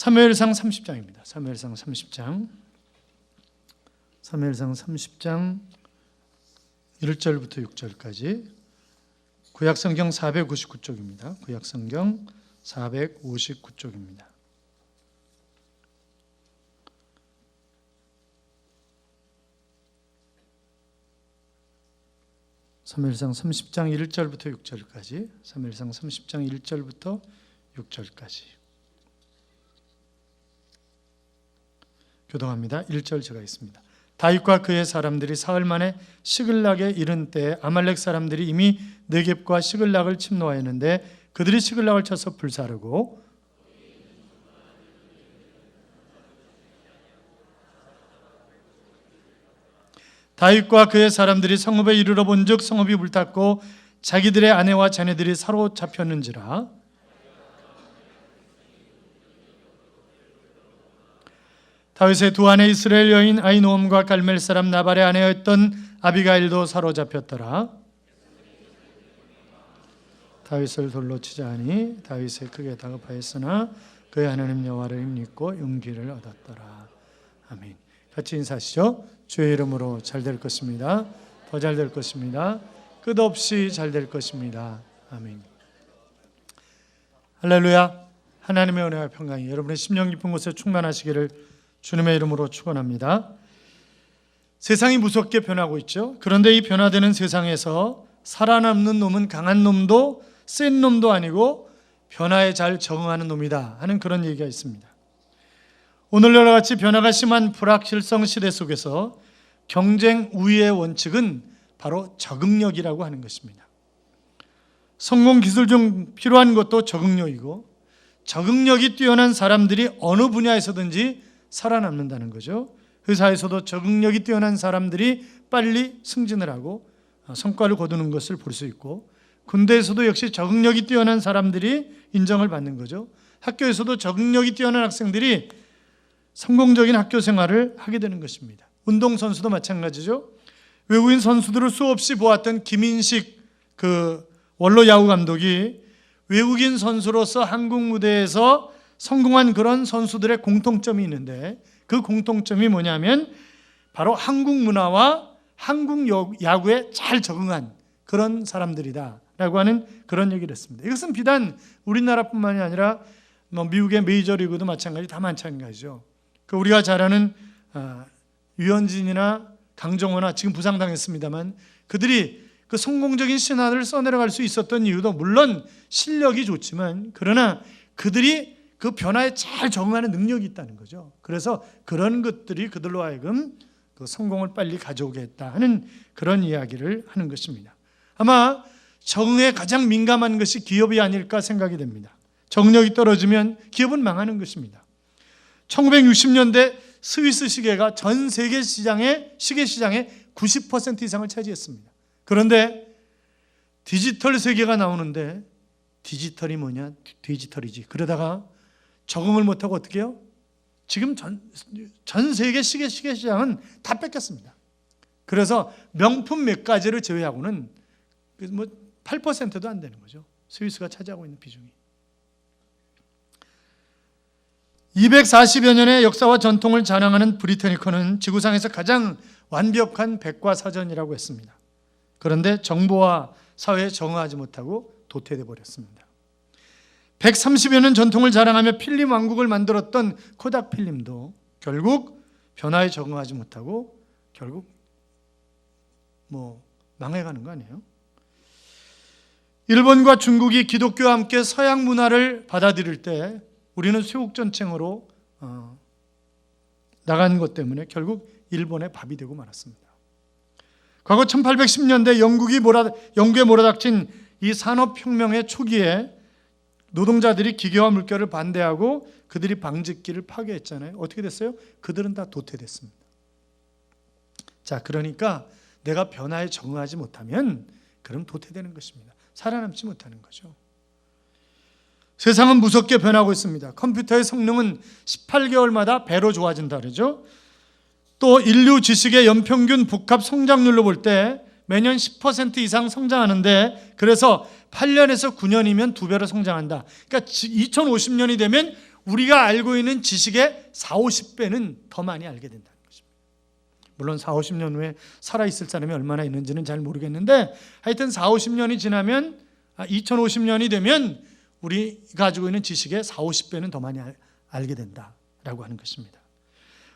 사무엘상 30장입니다. 사무엘상 30장. 사무엘상 30장 1절부터 6절까지. 구약성경 459쪽입니다. 구약성경 459쪽입니다. 사무엘상 30장 1절부터 6절까지. 사무엘상 30장 1절부터 6절까지. 교동합니다. 1절 제가 있습니다. 다윗과 그의 사람들이 사흘 만에 시글락에 이른 때에 아말렉 사람들이 이미 네겝과 시글락을 침노하였는데 그들이 시글락을 쳐서 불사르고 다윗과 그의 사람들이 성읍에 이르러 본즉 성읍이 불탔고 자기들의 아내와 자녀들이 사로잡혔는지라. 다윗의 두 아내 이스라엘 여인 아히노암과 갈멜 사람 나발의 아내였던 아비가일도 사로잡혔더라. 다윗을 돌로 치자 하니 다윗에 크게 다급하였으나 그의 하나님 여호와를 믿고 용기를 얻었더라. 아멘. 같이 인사하시죠. 주의 이름으로 잘 될 것입니다. 더 잘 될 것입니다. 끝없이 잘 될 것입니다. 아멘. 할렐루야. 하나님의 은혜와 평강이 여러분의 심령 깊은 곳에 충만하시기를 주님의 이름으로 축원합니다. 세상이 무섭게 변하고 있죠. 그런데 이 변화되는 세상에서 살아남는 놈은 강한 놈도 센 놈도 아니고 변화에 잘 적응하는 놈이다 하는 그런 얘기가 있습니다. 오늘날과 같이 변화가 심한 불확실성 시대 속에서 경쟁 우위의 원칙은 바로 적응력이라고 하는 것입니다. 성공 기술 중 필요한 것도 적응력이고 적응력이 뛰어난 사람들이 어느 분야에서든지 살아남는다는 거죠. 회사에서도 적응력이 뛰어난 사람들이 빨리 승진을 하고 성과를 거두는 것을 볼 수 있고 군대에서도 역시 적응력이 뛰어난 사람들이 인정을 받는 거죠. 학교에서도 적응력이 뛰어난 학생들이 성공적인 학교 생활을 하게 되는 것입니다. 운동선수도 마찬가지죠. 외국인 선수들을 수없이 보았던 김인식 원로 야구 감독이 외국인 선수로서 한국 무대에서 성공한 그런 선수들의 공통점이 있는데 그 공통점이 뭐냐면 바로 한국 문화와 한국 야구에 잘 적응한 그런 사람들이다 라고 하는 그런 얘기를 했습니다. 이것은 비단 우리나라뿐만이 아니라 미국의 메이저리그도 마찬가지, 다 마찬가지죠. 우리가 잘 아는 유현진이나 강정호나 지금 부상당했습니다만 그들이 그 성공적인 신화를 써내려갈 수 있었던 이유도 물론 실력이 좋지만 그러나 그들이 그 변화에 잘 적응하는 능력이 있다는 거죠. 그래서 그런 것들이 그들로 하여금 그 성공을 빨리 가져오게 했다 하는 그런 이야기를 하는 것입니다. 아마 적응에 가장 민감한 것이 기업이 아닐까 생각이 됩니다. 적응력이 떨어지면 기업은 망하는 것입니다. 1960년대 스위스 시계가 전 세계 시계 시장의 90% 이상을 차지했습니다. 그런데 디지털 세계가 나오는데 디지털이 뭐냐? 디지털이지. 그러다가 적응을 못하고 어떻게 해요? 지금 전 세계 시계 시장은 다 뺏겼습니다. 그래서 명품 몇 가지를 제외하고는 8%도 안 되는 거죠. 스위스가 차지하고 있는 비중이. 240여 년의 역사와 전통을 자랑하는 브리타니커는 지구상에서 가장 완벽한 백과사전이라고 했습니다. 그런데 정보와 사회에 적응하지 못하고 도태돼 버렸습니다. 130여 년 전통을 자랑하며 필름 왕국을 만들었던 코닥 필름도 결국 변화에 적응하지 못하고 결국 망해가는 거 아니에요? 일본과 중국이 기독교와 함께 서양 문화를 받아들일 때 우리는 쇄국전쟁으로 나간 것 때문에 결국 일본의 밥이 되고 말았습니다. 과거 1810년대 영국에 몰아닥친 이 산업혁명의 초기에 노동자들이 기계와 물결을 반대하고 그들이 방직기를 파괴했잖아요. 어떻게 됐어요? 그들은 다 도태됐습니다. 자, 그러니까 내가 변화에 적응하지 못하면 그럼 도태되는 것입니다. 살아남지 못하는 거죠. 세상은 무섭게 변하고 있습니다. 컴퓨터의 성능은 18개월마다 배로 좋아진다 그러죠. 또 인류 지식의 연평균 복합 성장률로 볼 때 매년 10% 이상 성장하는데 그래서 8년에서 9년이면 2배로 성장한다. 그러니까 2050년이 되면 우리가 알고 있는 지식의 40~50배는 더 많이 알게 된다는 것입니다. 물론 40~50년 후에 살아있을 사람이 얼마나 있는지는 잘 모르겠는데 하여튼 40~50년이 지나면 2050년이 되면 우리가 가지고 있는 지식의 40~50배는 더 많이 알게 된다라고 하는 것입니다.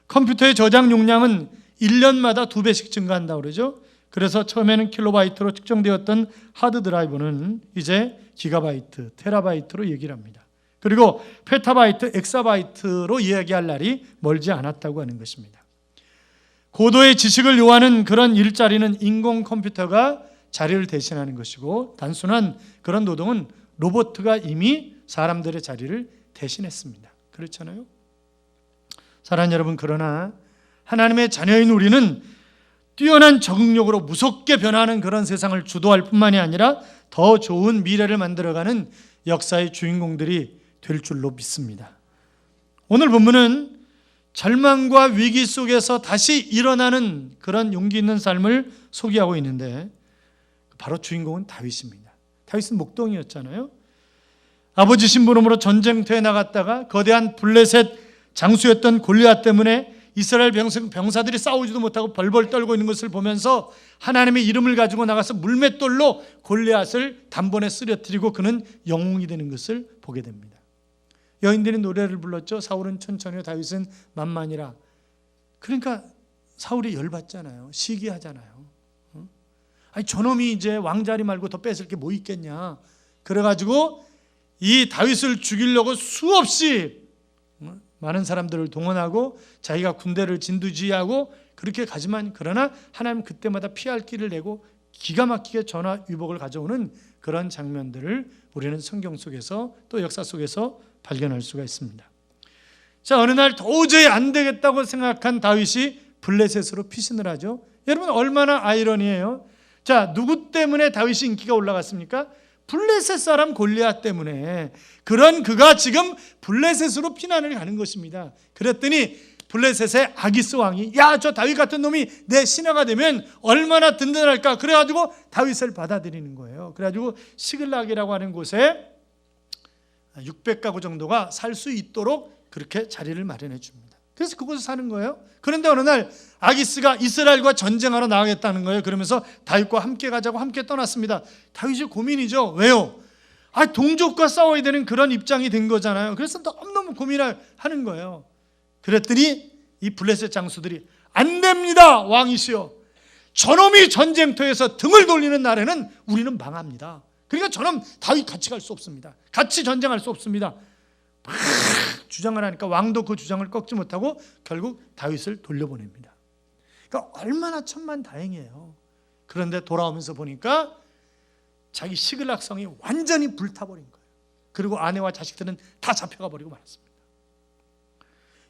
컴퓨터의 저장 용량은 1년마다 2배씩 증가한다고 그러죠. 그래서 처음에는 킬로바이트로 측정되었던 하드 드라이브는 이제 기가바이트, 테라바이트로 얘기를 합니다. 그리고 페타바이트, 엑사바이트로 이야기할 날이 멀지 않았다고 하는 것입니다. 고도의 지식을 요하는 그런 일자리는 인공 컴퓨터가 자리를 대신하는 것이고 단순한 그런 노동은 로봇가 이미 사람들의 자리를 대신했습니다. 그렇잖아요. 사랑하는 여러분, 그러나 하나님의 자녀인 우리는 뛰어난 적응력으로 무섭게 변하는 그런 세상을 주도할 뿐만이 아니라 더 좋은 미래를 만들어가는 역사의 주인공들이 될 줄로 믿습니다. 오늘 본문은 절망과 위기 속에서 다시 일어나는 그런 용기 있는 삶을 소개하고 있는데 바로 주인공은 다윗입니다. 다윗은 목동이었잖아요. 아버지 심부름으로 전쟁터에 나갔다가 거대한 블레셋 장수였던 골리앗 때문에 이스라엘 병사들이 싸우지도 못하고 벌벌 떨고 있는 것을 보면서 하나님의 이름을 가지고 나가서 물맷돌로 골리앗을 단번에 쓰러뜨리고 그는 영웅이 되는 것을 보게 됩니다. 여인들이 노래를 불렀죠. 사울은 천천히요 다윗은 만만이라. 그러니까 사울이 열받잖아요. 시기하잖아요. 아니 저놈이 이제 왕자리 말고 더 뺏을 게 뭐 있겠냐. 그래가지고 이 다윗을 죽이려고 수없이 많은 사람들을 동원하고 자기가 군대를 진두지휘하고 그렇게 가지만 그러나 하나님 그때마다 피할 길을 내고 기가 막히게 전화위복을 가져오는 그런 장면들을 우리는 성경 속에서 또 역사 속에서 발견할 수가 있습니다. 자, 어느 날 도저히 안 되겠다고 생각한 다윗이 블레셋으로 피신을 하죠. 여러분 얼마나 아이러니해요. 자, 누구 때문에 다윗이 인기가 올라갔습니까? 블레셋 사람 골리앗 때문에. 그런 그가 지금 블레셋으로 피난을 가는 것입니다. 그랬더니 블레셋의 아기스 왕이 야, 저 다윗 같은 놈이 내 신하가 되면 얼마나 든든할까. 그래가지고 다윗을 받아들이는 거예요. 그래가지고 시글락이라고 하는 곳에 600가구 정도가 살 수 있도록 그렇게 자리를 마련해 줍니다. 그래서 그곳에 사는 거예요. 그런데 어느 날 아기스가 이스라엘과 전쟁하러 나가겠다는 거예요. 그러면서 다윗과 함께 가자고 함께 떠났습니다. 다윗이 고민이죠. 왜요? 동족과 싸워야 되는 그런 입장이 된 거잖아요. 그래서 너무너무 고민을 하는 거예요. 그랬더니 이 블레셋 장수들이 안 됩니다, 왕이시여. 저놈이 전쟁터에서 등을 돌리는 날에는 우리는 망합니다. 그러니까 저놈 다윗 같이 갈 수 없습니다. 같이 전쟁할 수 없습니다. 막 주장을 하니까 왕도 그 주장을 꺾지 못하고 결국 다윗을 돌려보냅니다. 그러니까 얼마나 천만다행이에요. 그런데 돌아오면서 보니까 자기 시글락성이 완전히 불타버린 거예요. 그리고 아내와 자식들은 다 잡혀가 버리고 말았습니다.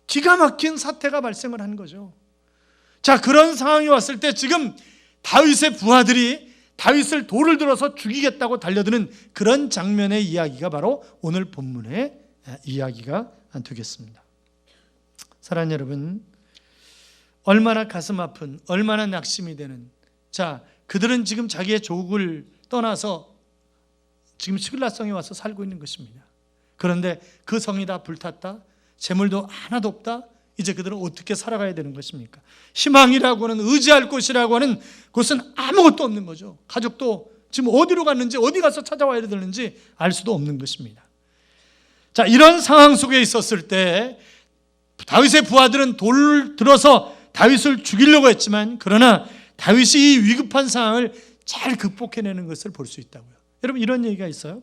기가 막힌 사태가 발생을 한 거죠. 자, 그런 상황이 왔을 때 지금 다윗의 부하들이 다윗을 돌을 들어서 죽이겠다고 달려드는 그런 장면의 이야기가 바로 오늘 본문의 이야기가 되겠습니다. 사랑하는 여러분, 얼마나 가슴 아픈, 얼마나 낙심이 되는. 자, 그들은 지금 자기의 조국을 떠나서 지금 시글락성에 와서 살고 있는 것입니다. 그런데 그 성이 다 불탔다. 재물도 하나도 없다. 이제 그들은 어떻게 살아가야 되는 것입니까? 희망이라고는, 의지할 곳이라고 하는 곳은 아무것도 없는 거죠. 가족도 지금 어디로 갔는지, 어디 가서 찾아와야 되는지 알 수도 없는 것입니다. 자, 이런 상황 속에 있었을 때 다윗의 부하들은 돌을 들어서 다윗을 죽이려고 했지만 그러나 다윗이 이 위급한 상황을 잘 극복해내는 것을 볼 수 있다고요. 여러분, 이런 얘기가 있어요.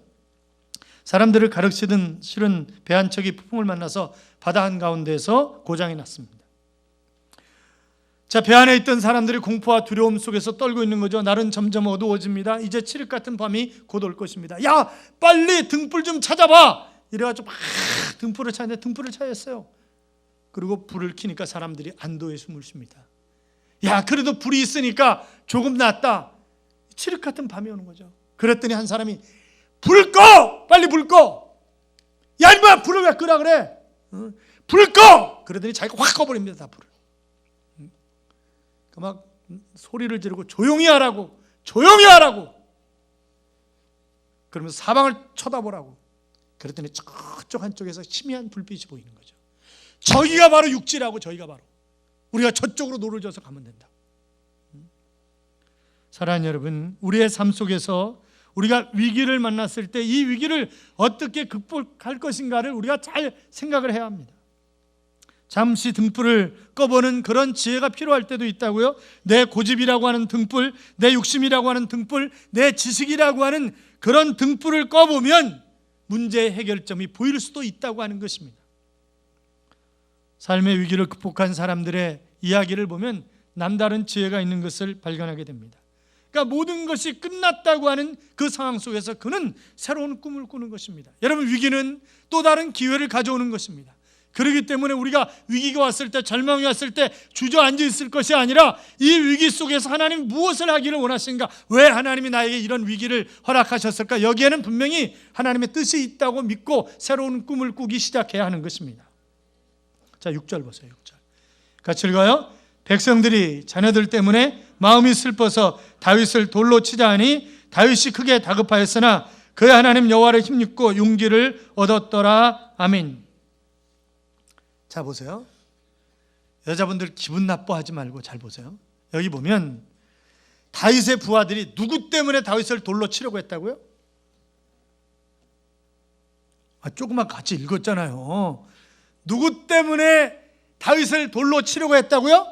사람들을 가르치던 실은 배 한 척이 폭풍을 만나서 바다 한가운데에서 고장이 났습니다. 자, 배 안에 있던 사람들이 공포와 두려움 속에서 떨고 있는 거죠. 날은 점점 어두워집니다. 이제 칠흑 같은 밤이 곧 올 것입니다. 야, 빨리 등불 좀 찾아봐. 이래가지고 막 등불을 찾는데 등불을 찾았어요. 그리고 불을 켜니까 사람들이 안도의 숨을 쉽니다. 야, 그래도 불이 있으니까 조금 낫다. 칠흑 같은 밤이 오는 거죠. 그랬더니 한 사람이 불 꺼! 빨리 불 꺼! 야, 이놈아, 불을 왜 끄라 그래? 불 꺼! 그러더니 자기가 확 꺼버립니다, 다 불을. 막 소리를 지르고 조용히 하라고, 조용히 하라고. 그러면서 사방을 쳐다보라고. 그랬더니 저쪽 한쪽에서 희미한 불빛이 보이는 거죠. 저기가 바로 육지라고, 저기가 바로 우리가 저쪽으로 노를 져서 가면 된다. 사랑하는 여러분, 우리의 삶 속에서 우리가 위기를 만났을 때 이 위기를 어떻게 극복할 것인가를 우리가 잘 생각을 해야 합니다. 잠시 등불을 꺼보는 그런 지혜가 필요할 때도 있다고요. 내 고집이라고 하는 등불, 내 욕심이라고 하는 등불, 내 지식이라고 하는 그런 등불을 꺼보면 문제의 해결점이 보일 수도 있다고 하는 것입니다. 삶의 위기를 극복한 사람들의 이야기를 보면 남다른 지혜가 있는 것을 발견하게 됩니다. 그러니까 모든 것이 끝났다고 하는 그 상황 속에서 그는 새로운 꿈을 꾸는 것입니다. 여러분, 위기는 또 다른 기회를 가져오는 것입니다. 그렇기 때문에 우리가 위기가 왔을 때, 절망이 왔을 때 주저앉아 있을 것이 아니라 이 위기 속에서 하나님이 무엇을 하기를 원하신가, 왜 하나님이 나에게 이런 위기를 허락하셨을까, 여기에는 분명히 하나님의 뜻이 있다고 믿고 새로운 꿈을 꾸기 시작해야 하는 것입니다. 자, 6절 보세요. 6절 같이 읽어요. 백성들이 자녀들 때문에 마음이 슬퍼서 다윗을 돌로 치자 하니 다윗이 크게 다급하였으나 그의 하나님 여호와를 힘입고 용기를 얻었더라. 아멘. 자, 보세요. 여자분들 기분 나빠하지 말고 잘 보세요. 여기 보면 다윗의 부하들이 누구 때문에 다윗을 돌로 치려고 했다고요? 조금만 같이 읽었잖아요. 누구 때문에 다윗을 돌로 치려고 했다고요?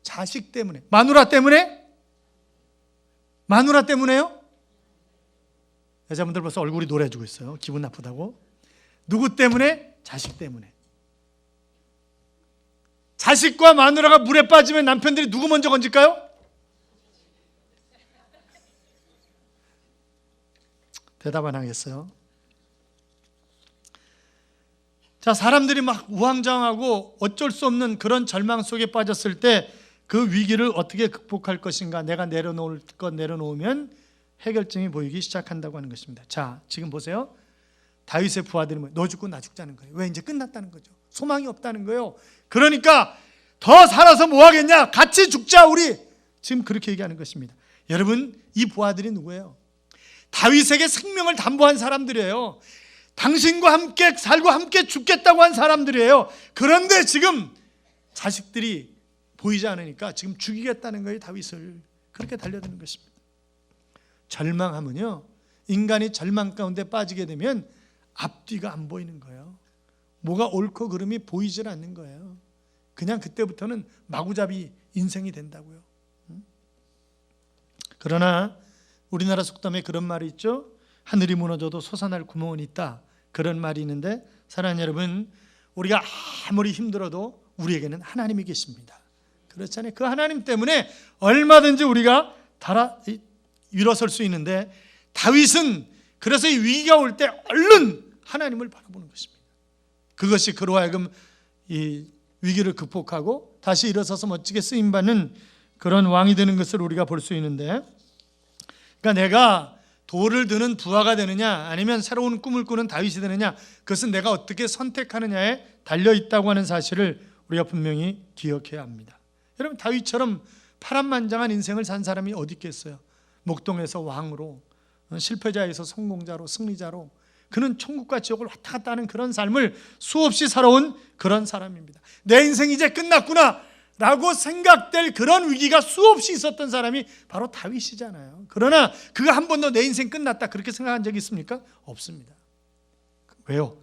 자식 때문에. 마누라 때문에? 마누라 때문에요? 여자분들 벌써 얼굴이 노래지고 있어요. 기분 나쁘다고. 누구 때문에? 자식 때문에. 자식과 마누라가 물에 빠지면 남편들이 누구 먼저 건질까요? 대답 안 하겠어요. 자, 사람들이 막 우왕좌왕하고 어쩔 수 없는 그런 절망 속에 빠졌을 때 그 위기를 어떻게 극복할 것인가, 내가 내려놓을 것 내려놓으면 해결점이 보이기 시작한다고 하는 것입니다. 자, 지금 보세요. 다윗의 부하들이 너 죽고 나 죽자는 거예요. 왜? 이제 끝났다는 거죠. 소망이 없다는 거예요. 그러니까 더 살아서 뭐 하겠냐? 같이 죽자 우리. 지금 그렇게 얘기하는 것입니다. 여러분, 이 부하들이 누구예요? 다윗에게 생명을 담보한 사람들이에요. 당신과 함께 살고 함께 죽겠다고 한 사람들이에요. 그런데 지금 자식들이 보이지 않으니까 지금 죽이겠다는 거예요. 다윗을. 그렇게 달려드는 것입니다. 절망하면요, 인간이 절망 가운데 빠지게 되면 앞뒤가 안 보이는 거예요. 뭐가 옳고 그름이 보이질 않는 거예요. 그냥 그때부터는 마구잡이 인생이 된다고요. 그러나 우리나라 속담에 그런 말이 있죠. 하늘이 무너져도 솟아날 구멍은 있다. 그런 말이 있는데, 사랑하는 여러분, 우리가 아무리 힘들어도 우리에게는 하나님이 계십니다. 그렇잖아요. 그 하나님 때문에 얼마든지 우리가 일어설 수 있는데, 다윗은 그래서 이 위기가 올 때 얼른 하나님을 바라보는 것입니다. 그것이 그로 하여금 이 위기를 극복하고 다시 일어서서 멋지게 쓰임받는 그런 왕이 되는 것을 우리가 볼 수 있는데, 그러니까 내가 돌을 드는 부하가 되느냐 아니면 새로운 꿈을 꾸는 다윗이 되느냐, 그것은 내가 어떻게 선택하느냐에 달려있다고 하는 사실을 우리가 분명히 기억해야 합니다. 여러분, 다윗처럼 파란만장한 인생을 산 사람이 어디 있겠어요? 목동에서 왕으로, 실패자에서 성공자로, 승리자로, 그는 천국과 지옥을 왔다 갔다 하는 그런 삶을 수없이 살아온 그런 사람입니다. 내 인생 이제 끝났구나 라고 생각될 그런 위기가 수없이 있었던 사람이 바로 다윗이잖아요. 그러나 그가 한 번도 내 인생 끝났다 그렇게 생각한 적이 있습니까? 없습니다. 왜요?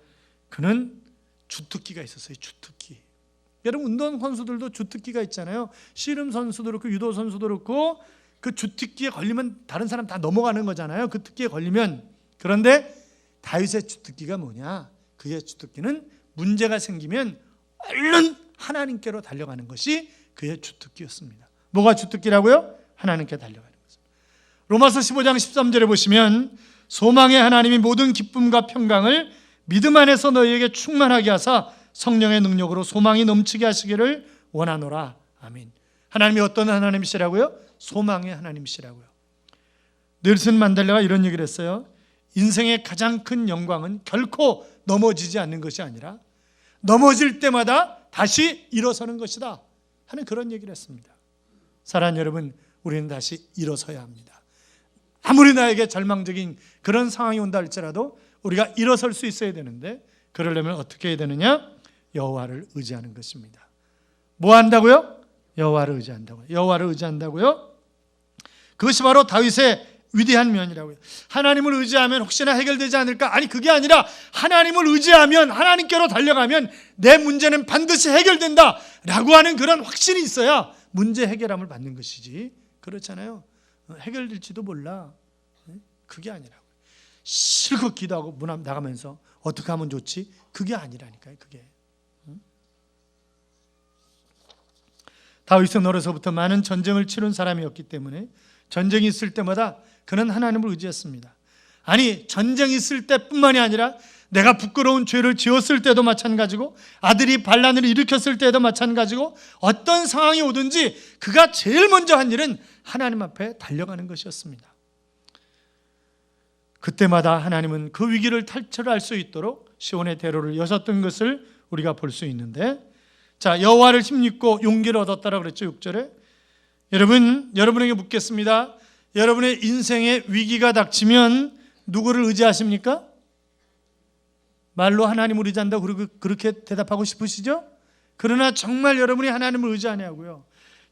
그는 주특기가 있었어요. 주특기. 여러분, 운동 선수들도 주특기가 있잖아요. 씨름 선수도 그렇고 유도 선수도 그렇고 그 주특기에 걸리면 다른 사람 다 넘어가는 거잖아요. 그 특기에 걸리면. 그런데 다윗의 주특기가 뭐냐? 그의 주특기는 문제가 생기면 얼른 하나님께로 달려가는 것이 그의 주특기였습니다. 뭐가 주특기라고요? 하나님께 달려가는 것입니다. 로마서 15장 13절에 보시면 소망의 하나님이 모든 기쁨과 평강을 믿음 안에서 너희에게 충만하게 하사 성령의 능력으로 소망이 넘치게 하시기를 원하노라. 아멘. 하나님이 어떤 하나님이시라고요? 소망의 하나님이시라고요. 넬슨 만델라가 이런 얘기를 했어요. 인생의 가장 큰 영광은 결코 넘어지지 않는 것이 아니라 넘어질 때마다 다시 일어서는 것이다 하는 그런 얘기를 했습니다. 사랑하는 여러분, 우리는 다시 일어서야 합니다. 아무리 나에게 절망적인 그런 상황이 온다 할지라도 우리가 일어설 수 있어야 되는데, 그러려면 어떻게 해야 되느냐? 여호와를 의지하는 것입니다. 뭐 한다고요? 여호와를 의지한다고요. 여호와를 의지한다고요? 그것이 바로 다윗의 위대한 면이라고요. 하나님을 의지하면 혹시나 해결되지 않을까? 아니, 그게 아니라 하나님을 의지하면, 하나님께로 달려가면 내 문제는 반드시 해결된다 라고 하는 그런 확신이 있어야 문제 해결함을 받는 것이지, 그렇잖아요. 해결될지도 몰라, 그게 아니라고요. 실컷 기도하고 문 앞 나가면서 어떻게 하면 좋지? 그게 아니라니까요. 그게. 다윗은 어려서부터 많은 전쟁을 치른 사람이었기 때문에 전쟁이 있을 때마다 그는 하나님을 의지했습니다. 아니, 전쟁이 있을 때뿐만이 아니라 내가 부끄러운 죄를 지었을 때도 마찬가지고, 아들이 반란을 일으켰을 때도 마찬가지고, 어떤 상황이 오든지 그가 제일 먼저 한 일은 하나님 앞에 달려가는 것이었습니다. 그때마다 하나님은 그 위기를 탈출할 수 있도록 시온의 대로를 여셨던 것을 우리가 볼 수 있는데, 자, 여호와를 힘입고 용기를 얻었다라고 그랬죠. 6절에. 여러분에게 묻겠습니다. 여러분의 인생에 위기가 닥치면 누구를 의지하십니까? 말로 하나님을 의지한다고 그렇게 대답하고 싶으시죠? 그러나 정말 여러분이 하나님을 의지하냐고요.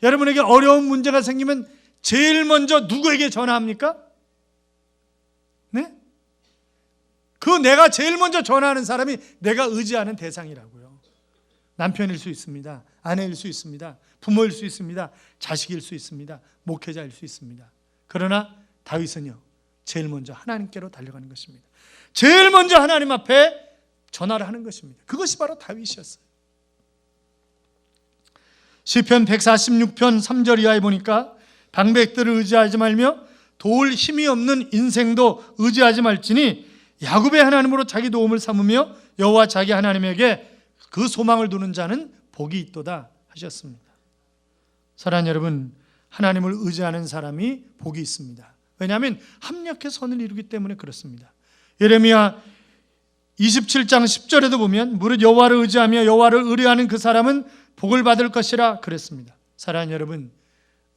여러분에게 어려운 문제가 생기면 제일 먼저 누구에게 전화합니까? 네? 그 내가 제일 먼저 전화하는 사람이 내가 의지하는 대상이라고요. 남편일 수 있습니다. 아내일 수 있습니다. 부모일 수 있습니다. 자식일 수 있습니다. 목회자일 수 있습니다. 그러나 다윗은요, 제일 먼저 하나님께로 달려가는 것입니다. 제일 먼저 하나님 앞에 전화를 하는 것입니다. 그것이 바로 다윗이었어요. 시편 146편 3절 이하에 보니까 방백들을 의지하지 말며 도울 힘이 없는 인생도 의지하지 말지니 야곱의 하나님으로 자기 도움을 삼으며 여호와 자기 하나님에게 그 소망을 두는 자는 복이 있도다 하셨습니다. 사랑하는 여러분, 하나님을 의지하는 사람이 복이 있습니다. 왜냐하면 합력해 선을 이루기 때문에 그렇습니다. 예레미야 27장 10절에도 보면 무릇 여호와를 의지하며 여호와를 의뢰하는 그 사람은 복을 받을 것이라 그랬습니다. 사랑하는 여러분,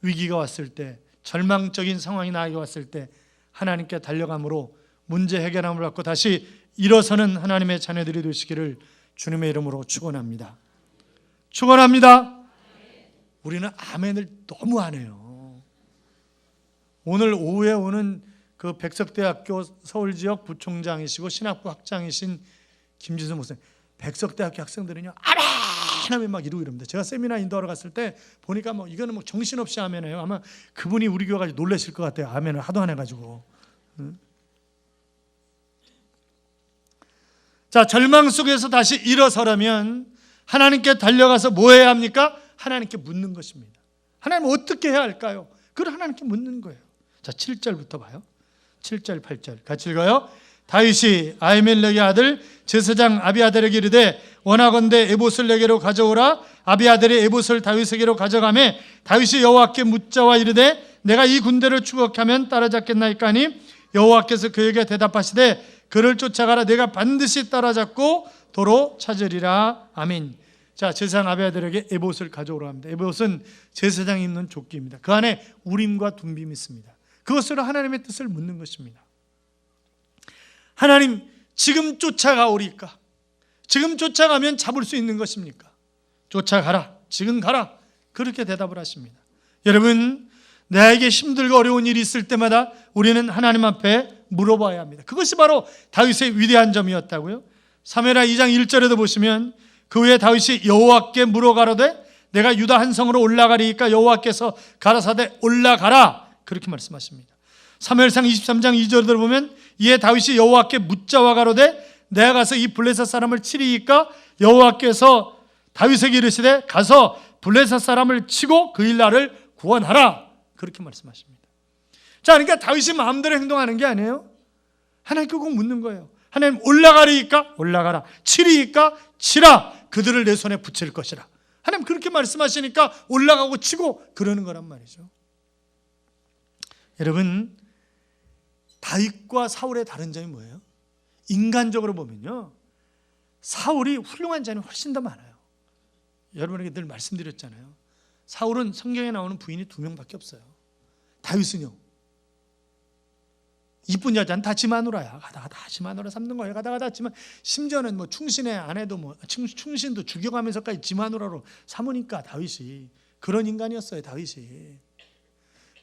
위기가 왔을 때, 절망적인 상황이 나에게 왔을 때 하나님께 달려감으로 문제 해결함을 받고 다시 일어서는 하나님의 자녀들이 되시기를 주님의 이름으로 축원합니다. 축원합니다. 우리는 아멘을 너무 안 해요. 오늘 오후에 오는 그 백석대학교 서울지역 부총장이시고 신학부 학장이신 김지수 목사님, 백석대학교 학생들은요 아멘 하면 막 이러고 이럽니다. 제가 세미나 인도하러 갔을 때 보니까 뭐 이거는 뭐 정신없이 아멘해요. 아마 그분이 우리 교회 가지고 놀라실 것 같아요. 아멘을 하도 안 해가지고. 자, 절망 속에서 다시 일어서려면 하나님께 달려가서 뭐 해야 합니까? 하나님께 묻는 것입니다. 하나님 어떻게 해야 할까요? 그걸 하나님께 묻는 거예요. 자, 7절부터 봐요. 7절 8절 같이 읽어요. 다윗이 아히멜렉의 아들 제사장 아비아달에게 이르되 원하건대 에봇을 내게로 가져오라. 아비아달이 에봇을 다윗에게로 가져가매 다윗이 여호와께 묻자와 이르되 내가 이 군대를 추격하면 따라잡겠나이까 하니 여호와께서 그에게 대답하시되 그를 쫓아가라. 내가 반드시 따라잡고 도로 찾으리라. 아멘. 자, 제사장 아비아달에게 에봇을 가져오라 합니다. 에봇은 제사장이 입는 조끼입니다. 그 안에 우림과 둠빔이 있습니다. 그것으로 하나님의 뜻을 묻는 것입니다. 하나님, 지금 쫓아가오리까? 지금 쫓아가면 잡을 수 있는 것입니까? 쫓아가라. 지금 가라. 그렇게 대답을 하십니다. 여러분, 나에게 힘들고 어려운 일이 있을 때마다 우리는 하나님 앞에 물어봐야 합니다. 그것이 바로 다윗의 위대한 점이었다고요. 사무엘하 2장 1절에도 보시면 그 후에 다윗이 여호와께 물어가로되 내가 유다 한 성으로 올라가리이까 여호와께서 가라사대 올라가라. 그렇게 말씀하십니다. 사무엘상 23장 2절을 보면 이에 다윗이 여호와께 묻자와 가로되 내가 가서 이 블레셋 사람을 치리이까 여호와께서 다윗에게 이르시되 가서 블레셋 사람을 치고 그 일 나를 구원하라. 그렇게 말씀하십니다. 자, 그러니까 다윗이 마음대로 행동하는 게 아니에요. 하나님께 꼭 묻는 거예요. 하나님, 올라가리이까? 올라가라. 치리이까? 치라. 그들을 내 손에 붙일 것이라. 하나님 그렇게 말씀하시니까 올라가고 치고 그러는 거란 말이죠. 여러분, 다윗과 사울의 다른 점이 뭐예요? 인간적으로 보면요, 사울이 훌륭한 자는 훨씬 더 많아요. 여러분에게 늘 말씀드렸잖아요. 사울은 성경에 나오는 부인이 2명밖에 없어요. 다윗은요, 이쁜 여자는 다 지 마누라야. 가다가 다 지 마누라 삼는 거예요. 가다가 다 지만 심지어는 뭐 충신의 아내도 뭐 충신도 죽여가면서까지 지 마누라로 삼으니까 다윗이 그런 인간이었어요. 다윗이.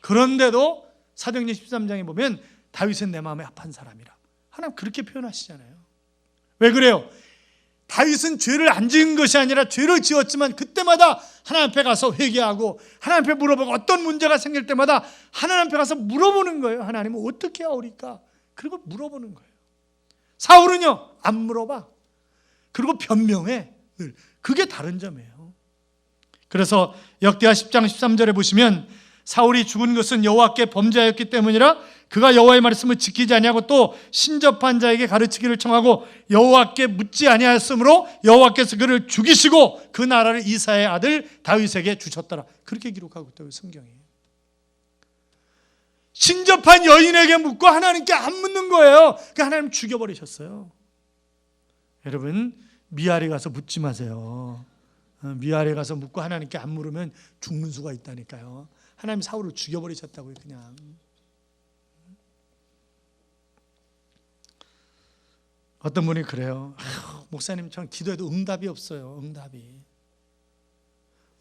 그런데도 사도행전 13장에 보면 다윗은 내 마음에 합한 사람이라. 하나님 그렇게 표현하시잖아요. 왜 그래요? 다윗은 죄를 안 지은 것이 아니라 죄를 지었지만 그때마다 하나님 앞에 가서 회개하고 하나님 앞에 물어보고 어떤 문제가 생길 때마다 하나님 앞에 가서 물어보는 거예요. 하나님은 어떻게 하오리까? 그리고 물어보는 거예요. 사울은요 안 물어봐. 그리고 변명해. 늘. 그게 다른 점이에요. 그래서 역대하 10장 13절에 보시면 사울이 죽은 것은 여호와께 범죄하였기 때문이라 그가 여호와의 말씀을 지키지 아니하고 또 신접한 자에게 가르치기를 청하고 여호와께 묻지 아니하였으므로 여호와께서 그를 죽이시고 그 나라를 이사의 아들 다윗에게 주셨더라. 그렇게 기록하고 있다고요. 성경이. 신접한 여인에게 묻고 하나님께 안 묻는 거예요. 그러니까 하나님 죽여버리셨어요. 여러분 미아리 가서 묻지 마세요. 미아리 가서 묻고 하나님께 안 물으면 죽는 수가 있다니까요. 하나님 사울을 죽여버리셨다고요. 그냥. 어떤 분이 그래요. 목사님 전 기도해도 응답이 없어요. 응답이.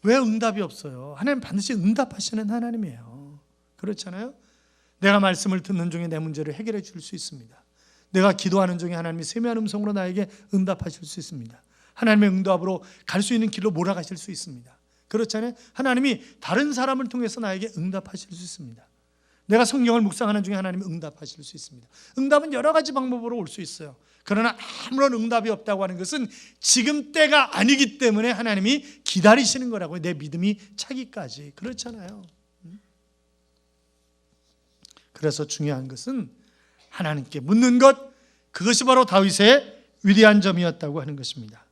왜 응답이 없어요? 하나님 반드시 응답하시는 하나님이에요. 그렇잖아요. 내가 말씀을 듣는 중에 내 문제를 해결해 줄 수 있습니다. 내가 기도하는 중에 하나님이 세미한 음성으로 나에게 응답하실 수 있습니다. 하나님의 응답으로 갈 수 있는 길로 몰아가실 수 있습니다. 그렇잖아요. 하나님이 다른 사람을 통해서 나에게 응답하실 수 있습니다. 내가 성경을 묵상하는 중에 하나님이 응답하실 수 있습니다. 응답은 여러 가지 방법으로 올 수 있어요. 그러나 아무런 응답이 없다고 하는 것은 지금 때가 아니기 때문에 하나님이 기다리시는 거라고요. 내 믿음이 차기까지. 그렇잖아요. 그래서 중요한 것은 하나님께 묻는 것, 그것이 바로 다윗의 위대한 점이었다고 하는 것입니다.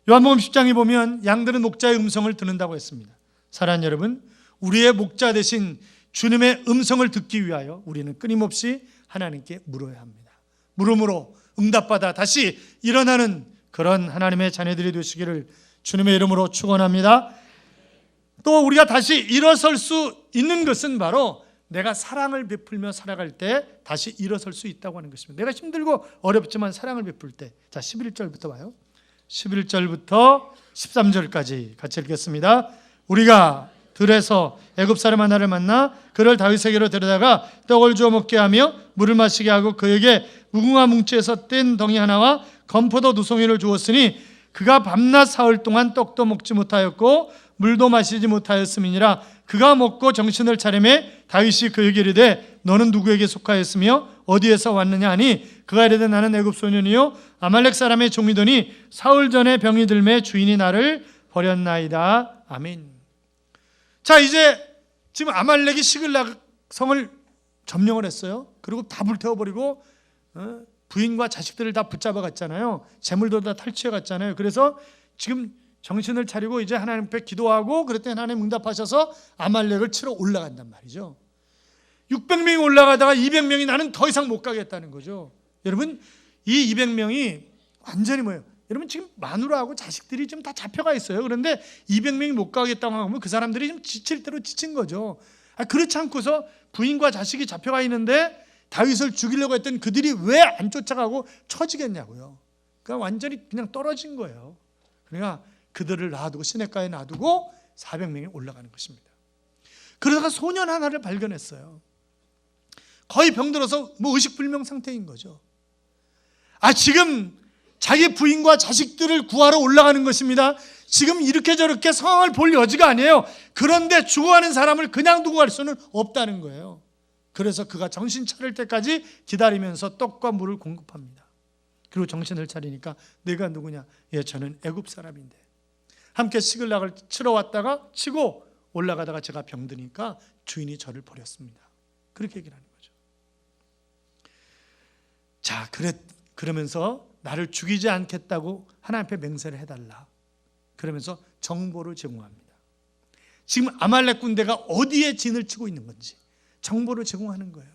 요한복음 10장에 보면 양들은 목자의 음성을 듣는다고 했습니다. 사랑하는 여러분, 우리의 목자 되신 주님의 음성을 듣기 위하여 우리는 끊임없이 하나님께 물어야 합니다. 물음으로 응답받아 다시 일어나는 그런 하나님의 자녀들이 되시기를 주님의 이름으로 축원합니다. 또 우리가 다시 일어설 수 있는 것은 바로 내가 사랑을 베풀며 살아갈 때 다시 일어설 수 있다고 하는 것입니다. 내가 힘들고 어렵지만 사랑을 베풀 때. 자, 11절부터 봐요. 11절부터 13절까지 같이 읽겠습니다. 우리가 들에서 애굽 사람 하나를 만나 그를 다윗에게로 데려다가 떡을 주어 먹게 하며 물을 마시게 하고 그에게 무궁화 뭉치에서 뗀 덩이 하나와 건포도 2송이를 주었으니 그가 밤낮 사흘 동안 떡도 먹지 못하였고 물도 마시지 못하였음이니라. 그가 먹고 정신을 차리매 다윗이 그에게 이르되 너는 누구에게 속하였으며 어디에서 왔느냐 하니 그가 이르되 나는 애굽 소년이요 아말렉 사람의 종이더니 사흘 전에 병이 들매 주인이 나를 버렸나이다. 아멘. 자, 이제 지금 아말렉이 시글락 성을 점령을 했어요. 그리고 다 불태워버리고 부인과 자식들을 다 붙잡아 갔잖아요. 재물도 다 탈취해 갔잖아요. 그래서 지금 정신을 차리고 이제 하나님 앞에 기도하고 그랬더니 하나님 응답하셔서 아말렉을 치러 올라간단 말이죠. 600명이 올라가다가 200명이 나는 더 이상 못 가겠다는 거죠. 여러분, 이 200명이 완전히 뭐예요? 여러분 지금 마누라하고 자식들이 좀 다 잡혀가 있어요. 그런데 200명이 못 가겠다고 하면 그 사람들이 좀 지칠 대로 지친 거죠. 그렇지 않고서 부인과 자식이 잡혀가 있는데 다윗을 죽이려고 했던 그들이 왜 안 쫓아가고 처지겠냐고요. 그러니까 완전히 그냥 떨어진 거예요. 그러니까 그들을 놔두고 시냇가에 놔두고 400명이 올라가는 것입니다. 그러다가 소년 하나를 발견했어요. 거의 병들어서 뭐 의식불명 상태인 거죠. 지금 자기 부인과 자식들을 구하러 올라가는 것입니다. 지금 이렇게 저렇게 상황을 볼 여지가 아니에요. 그런데 죽어가는 사람을 그냥 두고 갈 수는 없다는 거예요. 그래서 그가 정신 차릴 때까지 기다리면서 떡과 물을 공급합니다. 그리고 정신을 차리니까 내가 누구냐? 저는 애굽 사람인데 함께 시글락을 치러 왔다가 치고 올라가다가 제가 병드니까 주인이 저를 버렸습니다. 그렇게 얘기를 하는 거죠. 자, 그러면서 나를 죽이지 않겠다고 하나님 앞에 맹세를 해달라. 그러면서 정보를 제공합니다. 지금 아말렉 군대가 어디에 진을 치고 있는 건지 정보를 제공하는 거예요.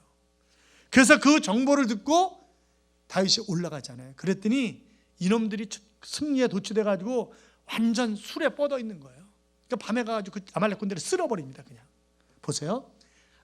그래서 그 정보를 듣고 다윗이 올라가잖아요. 그랬더니 이놈들이 승리에 도취돼가지고 완전 술에 뻗어 있는 거예요. 그러니까 밤에 가가지고 그 아말렉 군대를 쓸어버립니다. 그냥 보세요.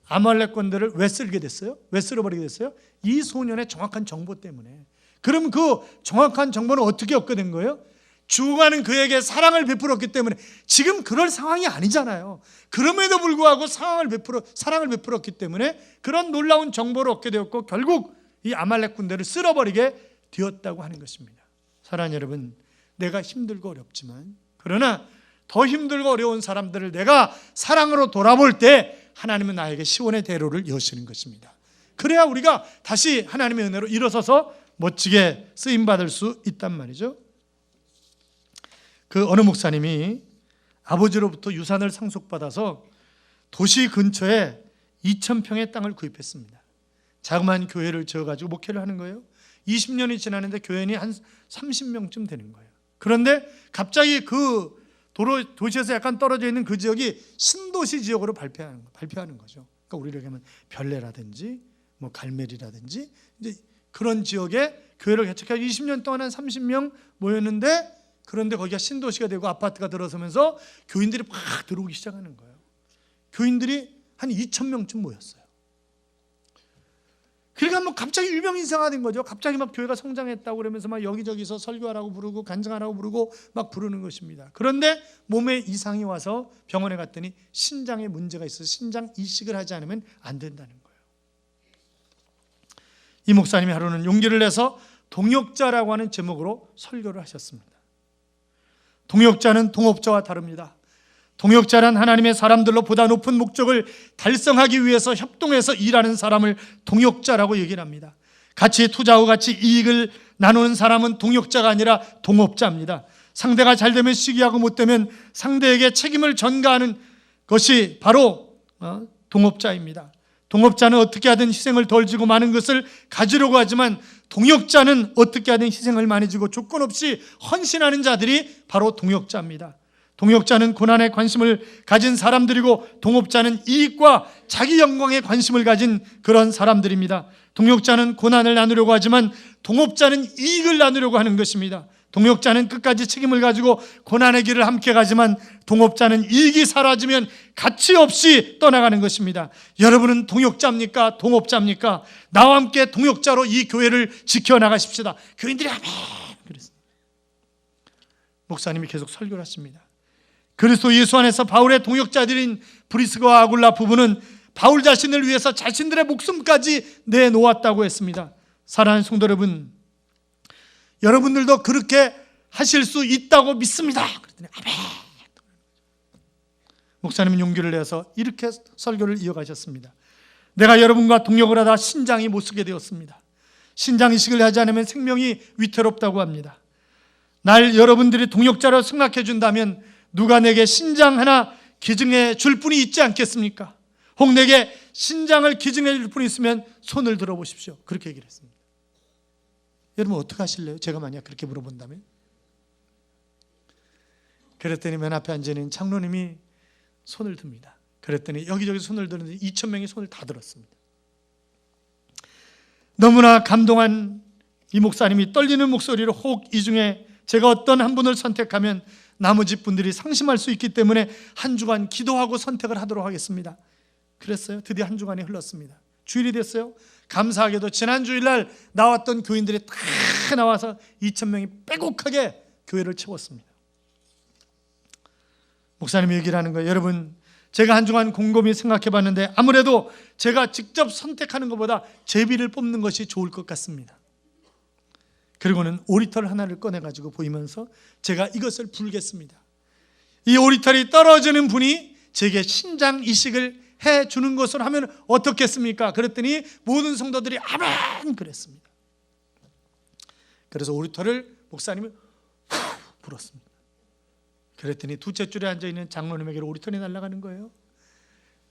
아말렉군들을 왜 쓸게 됐어요? 왜 쓸어버리게 됐어요? 이 소년의 정확한 정보 때문에. 그럼 그 정확한 정보는 어떻게 얻게 된 거예요? 죽어가는 그에게 사랑을 베풀었기 때문에. 지금 그럴 상황이 아니잖아요. 그럼에도 불구하고 사랑을 베풀었기 때문에 그런 놀라운 정보를 얻게 되었고 결국 이 아말렉 군대를 쓸어버리게 되었다고 하는 것입니다. 사랑하는 여러분, 내가 힘들고 어렵지만, 그러나 더 힘들고 어려운 사람들을 내가 사랑으로 돌아볼 때 하나님은 나에게 시온의 대로를 여시는 것입니다. 그래야 우리가 다시 하나님의 은혜로 일어서서 멋지게 쓰임받을 수 있단 말이죠. 그 어느 목사님이 아버지로부터 유산을 상속받아서 도시 근처에 2,000평의 땅을 구입했습니다. 자그마한 교회를 지어가지고 목회를 하는 거예요. 20년이 지났는데 교회인이 한 30명쯤 되는 거예요. 그런데 갑자기 그 도시에서 약간 떨어져 있는 그 지역이 신도시 지역으로 발표하는 거죠. 그러니까 우리로 하면 별내라든지 뭐 갈멜이라든지 이제 그런 지역에 교회를 개척해서 20년 동안 한 30명 모였는데, 그런데 거기가 신도시가 되고 아파트가 들어서면서 교인들이 막 들어오기 시작하는 거예요. 교인들이 한 2,000명쯤 모였어요. 그러니까 뭐 갑자기 유명인사가 거죠. 갑자기 막 교회가 성장했다고 그러면서 막 여기저기서 설교하라고 부르고 간증하라고 부르고 막 부르는 것입니다. 그런데 몸에 이상이 와서 병원에 갔더니 신장에 문제가 있어서 신장 이식을 하지 않으면 안 된다는 거예요. 이 목사님이 하루는 용기를 내서 동역자라고 하는 제목으로 설교를 하셨습니다. 동역자는 동업자와 다릅니다. 동역자란 하나님의 사람들로 보다 높은 목적을 달성하기 위해서 협동해서 일하는 사람을 동역자라고 얘기를 합니다. 같이 투자하고 같이 이익을 나누는 사람은 동역자가 아니라 동업자입니다. 상대가 잘 되면 시기하고 못 되면 상대에게 책임을 전가하는 것이 바로 동업자입니다. 동업자는 어떻게 하든 희생을 덜 지고 많은 것을 가지려고 하지만 동역자는 어떻게 하든 희생을 많이 지고 조건 없이 헌신하는 자들이 바로 동역자입니다. 동역자는 고난에 관심을 가진 사람들이고 동업자는 이익과 자기 영광에 관심을 가진 그런 사람들입니다. 동역자는 고난을 나누려고 하지만 동업자는 이익을 나누려고 하는 것입니다. 동역자는 끝까지 책임을 가지고 고난의 길을 함께 가지만 동업자는 이익이 사라지면 가치 없이 떠나가는 것입니다. 여러분은 동역자입니까? 동업자입니까? 나와 함께 동역자로 이 교회를 지켜나가십시다. 교인들이 아멘 그랬습니다. 목사님이 계속 설교를 하십니다. 그리스도 예수 안에서 바울의 동역자들인 브리스가와 아굴라 부부는 바울 자신을 위해서 자신들의 목숨까지 내놓았다고 했습니다. 사랑하는 성도 여러분, 여러분들도 그렇게 하실 수 있다고 믿습니다. 그랬더니 아멘. 목사님은 용기를 내서 이렇게 설교를 이어가셨습니다. 내가 여러분과 동역을 하다 신장이 못 쓰게 되었습니다. 신장 이식을 하지 않으면 생명이 위태롭다고 합니다. 날 여러분들이 동역자로 생각해 준다면 누가 내게 신장 하나 기증해 줄 분이 있지 않겠습니까? 혹 내게 신장을 기증해 줄 분이 있으면 손을 들어보십시오. 그렇게 얘기를 했습니다. 여러분 어떻게 하실래요? 제가 만약 그렇게 물어본다면? 그랬더니 맨 앞에 앉아있는 장로님이 손을 듭니다. 그랬더니 여기저기 손을 드는데 2,000명이 손을 다 들었습니다. 너무나 감동한 이 목사님이 떨리는 목소리로 혹 이 중에 제가 어떤 한 분을 선택하면 나머지 분들이 상심할 수 있기 때문에 한 주간 기도하고 선택을 하도록 하겠습니다. 그랬어요. 드디어 한 주간이 흘렀습니다. 주일이 됐어요. 감사하게도 지난 주일날 나왔던 교인들이 다 나와서 2,000명이 빼곡하게 교회를 채웠습니다. 목사님이 얘기를 하는 거예요. 여러분, 제가 한 주간 곰곰이 생각해 봤는데 아무래도 제가 직접 선택하는 것보다 제비를 뽑는 것이 좋을 것 같습니다. 그리고는 오리털 하나를 꺼내가지고 보이면서 제가 이것을 불겠습니다. 이 오리털이 떨어지는 분이 제게 신장 이식을 해주는 것으로 하면 어떻겠습니까? 그랬더니 모든 성도들이 아멘 그랬습니다. 그래서 오리털을 목사님이 후 불었습니다. 그랬더니 두째 줄에 앉아있는 장로님에게로 오리털이 날아가는 거예요.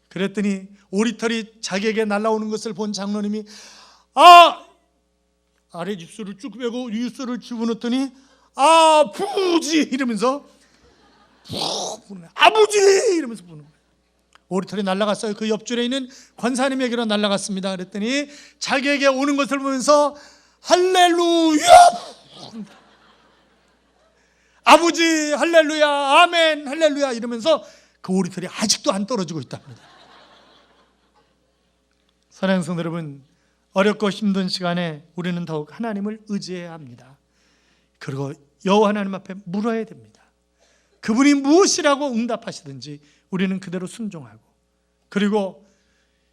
그랬더니 오리털이 자기에게 날아오는 것을 본 장로님이 아래 입술을 쭉 빼고 입술을 집어넣더니 아버지 이러면서 푹 부는 거예요. 아버지 이러면서 부는 거예요. 오리털이 날아갔어요. 그 옆줄에 있는 권사님에게로 날아갔습니다. 그랬더니 자기에게 오는 것을 보면서 할렐루야 아버지 할렐루야 아멘 할렐루야 이러면서 그 오리털이 아직도 안 떨어지고 있답니다. 사랑하는 성도 여러분, 어렵고 힘든 시간에 우리는 더욱 하나님을 의지해야 합니다. 그리고 여호와 하나님 앞에 물어야 됩니다. 그분이 무엇이라고 응답하시든지 우리는 그대로 순종하고, 그리고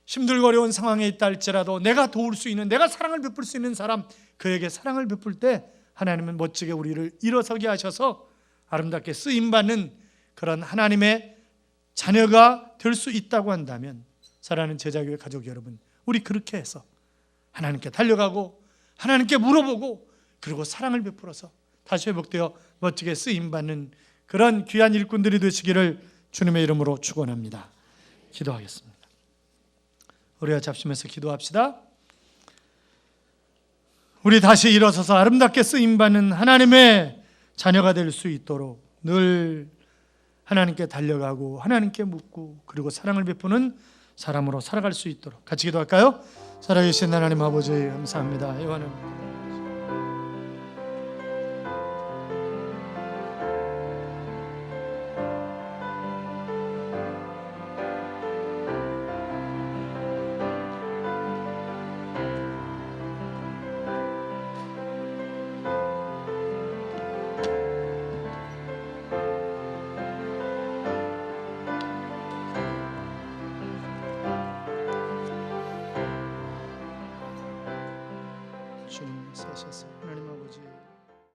힘들고 어려운 상황에 있다 할지라도 내가 도울 수 있는, 내가 사랑을 베풀 수 있는 사람, 그에게 사랑을 베풀 때 하나님은 멋지게 우리를 일어서게 하셔서 아름답게 쓰임받는 그런 하나님의 자녀가 될 수 있다고 한다면, 사랑하는 제자교회 가족 여러분, 우리 그렇게 해서 하나님께 달려가고 하나님께 물어보고 그리고 사랑을 베풀어서 다시 회복되어 멋지게 쓰임받는 그런 귀한 일꾼들이 되시기를 주님의 이름으로 축원합니다. 기도하겠습니다. 우리가 잡심해서 기도합시다. 우리 다시 일어서서 아름답게 쓰임받는 하나님의 자녀가 될 수 있도록 늘 하나님께 달려가고 하나님께 묻고 그리고 사랑을 베푸는 사람으로 살아갈 수 있도록 같이 기도할까요? 살아계신 하나님 아버지 감사합니다. 요한은 주님 사셔서 하나님